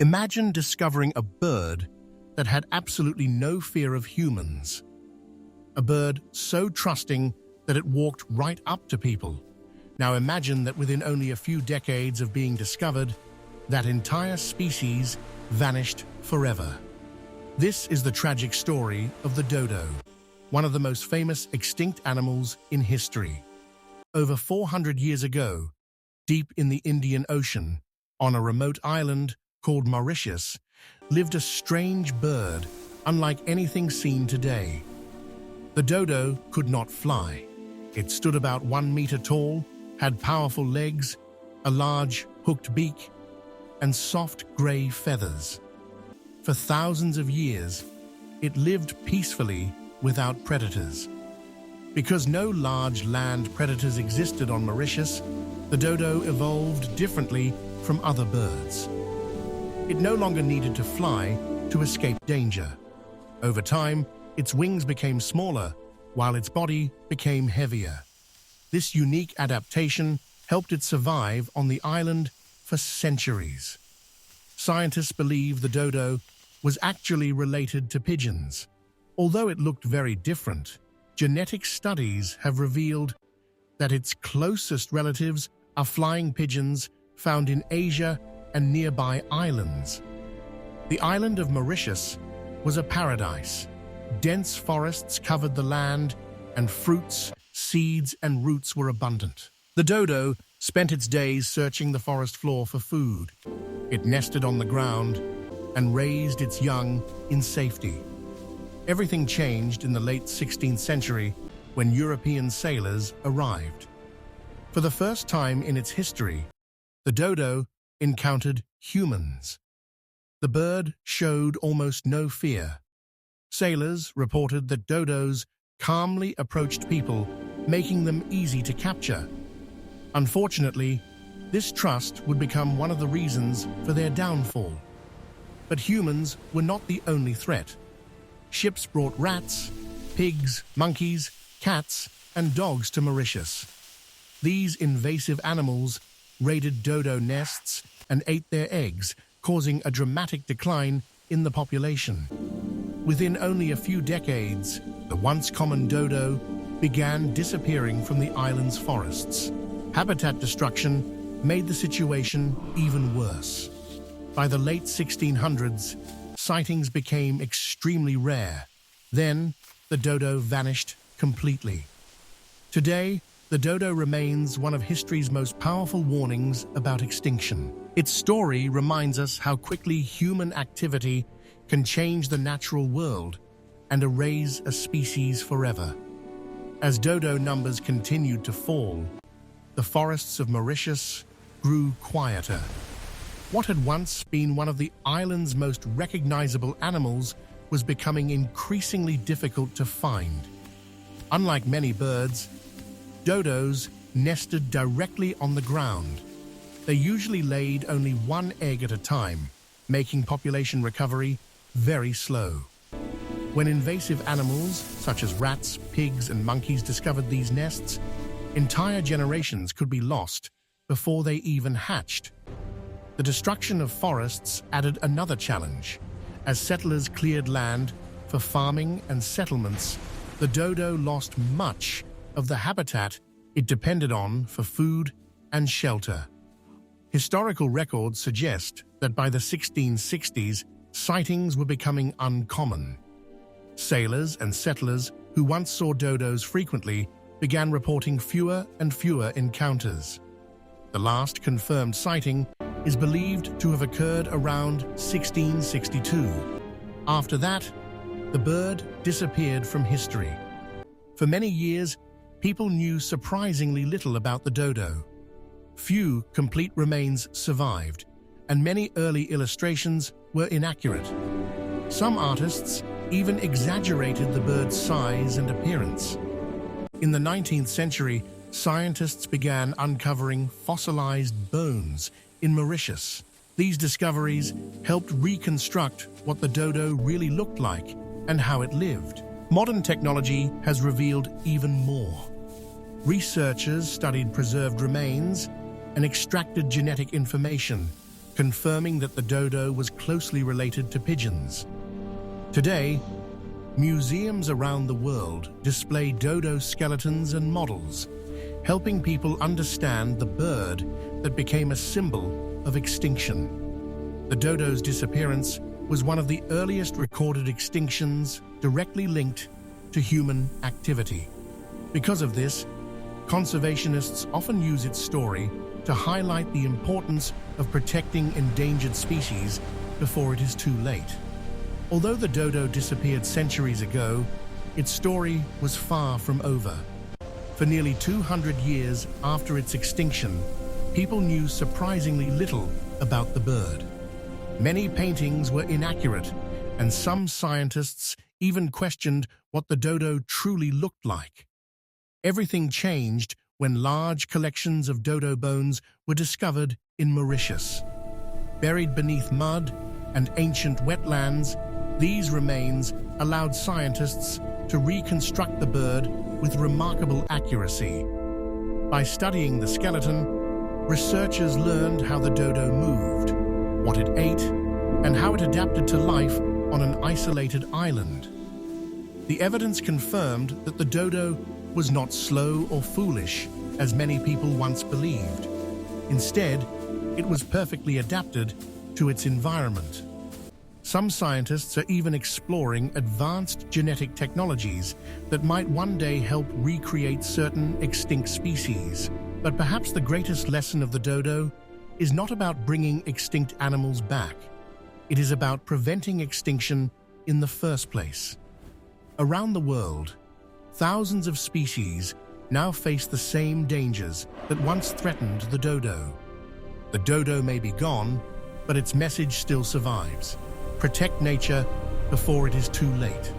Imagine discovering a bird that had absolutely no fear of humans. A bird so trusting that it walked right up to people. Now imagine that within only a few decades of being discovered, that entire species vanished forever. This is the tragic story of the dodo, one of the most famous extinct animals in history. Over 400 years ago, deep in the Indian Ocean, on a remote island called Mauritius, lived a strange bird unlike anything seen today. The dodo could not fly. It stood about 1 meter tall, had powerful legs, a large hooked beak, and soft grey feathers. For thousands of years, it lived peacefully without predators. Because no large land predators existed on Mauritius, the dodo evolved differently from other birds. It no longer needed to fly to escape danger. Over time, its wings became smaller, while its body became heavier. This unique adaptation helped it survive on the island for centuries. Scientists believe the dodo was actually related to pigeons. Although it looked very different, genetic studies have revealed that its closest relatives are flying pigeons found in Asia and nearby islands. The island of Mauritius was a paradise. Dense forests covered the land, and fruits, seeds, and roots were abundant. The dodo spent its days searching the forest floor for food. It nested on the ground and raised its young in safety. Everything changed in the late 16th century when European sailors arrived. For the first time in its history, the dodo encountered humans. The bird showed almost no fear. Sailors reported that dodos calmly approached people, making them easy to capture. Unfortunately, this trust would become one of the reasons for their downfall. But humans were not the only threat. Ships brought rats, pigs, monkeys, cats, and dogs to Mauritius. These invasive animals raided dodo nests and ate their eggs, causing a dramatic decline in the population. Within only a few decades, the once common dodo began disappearing from the island's forests. Habitat destruction made the situation even worse. By the late 1600s, sightings became extremely rare. Then, the dodo vanished completely. Today, the dodo remains one of history's most powerful warnings about extinction. Its story reminds us how quickly human activity can change the natural world and erase a species forever. As dodo numbers continued to fall, the forests of Mauritius grew quieter. What had once been one of the island's most recognizable animals was becoming increasingly difficult to find. Unlike many birds, dodos nested directly on the ground. They usually laid only one egg at a time, making population recovery very slow. When invasive animals, such as rats, pigs, and monkeys discovered these nests, entire generations could be lost before they even hatched. The destruction of forests added another challenge. As settlers cleared land for farming and settlements, the dodo lost much of the habitat it depended on for food and shelter. Historical records suggest that by the 1660s, sightings were becoming uncommon. Sailors and settlers who once saw dodos frequently began reporting fewer and fewer encounters. The last confirmed sighting is believed to have occurred around 1662. After that, the bird disappeared from history. For many years, people knew surprisingly little about the dodo. Few complete remains survived, and many early illustrations were inaccurate. Some artists even exaggerated the bird's size and appearance. In the 19th century, scientists began uncovering fossilized bones in Mauritius. These discoveries helped reconstruct what the dodo really looked like and how it lived. Modern technology has revealed even more. Researchers studied preserved remains and extracted genetic information, confirming that the dodo was closely related to pigeons. Today, museums around the world display dodo skeletons and models, helping people understand the bird that became a symbol of extinction. The dodo's disappearance was one of the earliest recorded extinctions directly linked to human activity. Because of this, conservationists often use its story to highlight the importance of protecting endangered species before it is too late. Although the dodo disappeared centuries ago, its story was far from over. For nearly 200 years after its extinction, people knew surprisingly little about the bird. Many paintings were inaccurate, and some scientists even questioned what the dodo truly looked like. Everything changed when large collections of dodo bones were discovered in Mauritius. Buried beneath mud and ancient wetlands, these remains allowed scientists to reconstruct the bird with remarkable accuracy. By studying the skeleton, researchers learned how the dodo moved, what it ate, and how it adapted to life on an isolated island. The evidence confirmed that the dodo was not slow or foolish, as many people once believed. Instead, it was perfectly adapted to its environment. Some scientists are even exploring advanced genetic technologies that might one day help recreate certain extinct species. But perhaps the greatest lesson of the dodo is not about bringing extinct animals back. It is about preventing extinction in the first place. Around the world, thousands of species now face the same dangers that once threatened the dodo. The dodo may be gone, but its message still survives. Protect nature before it is too late.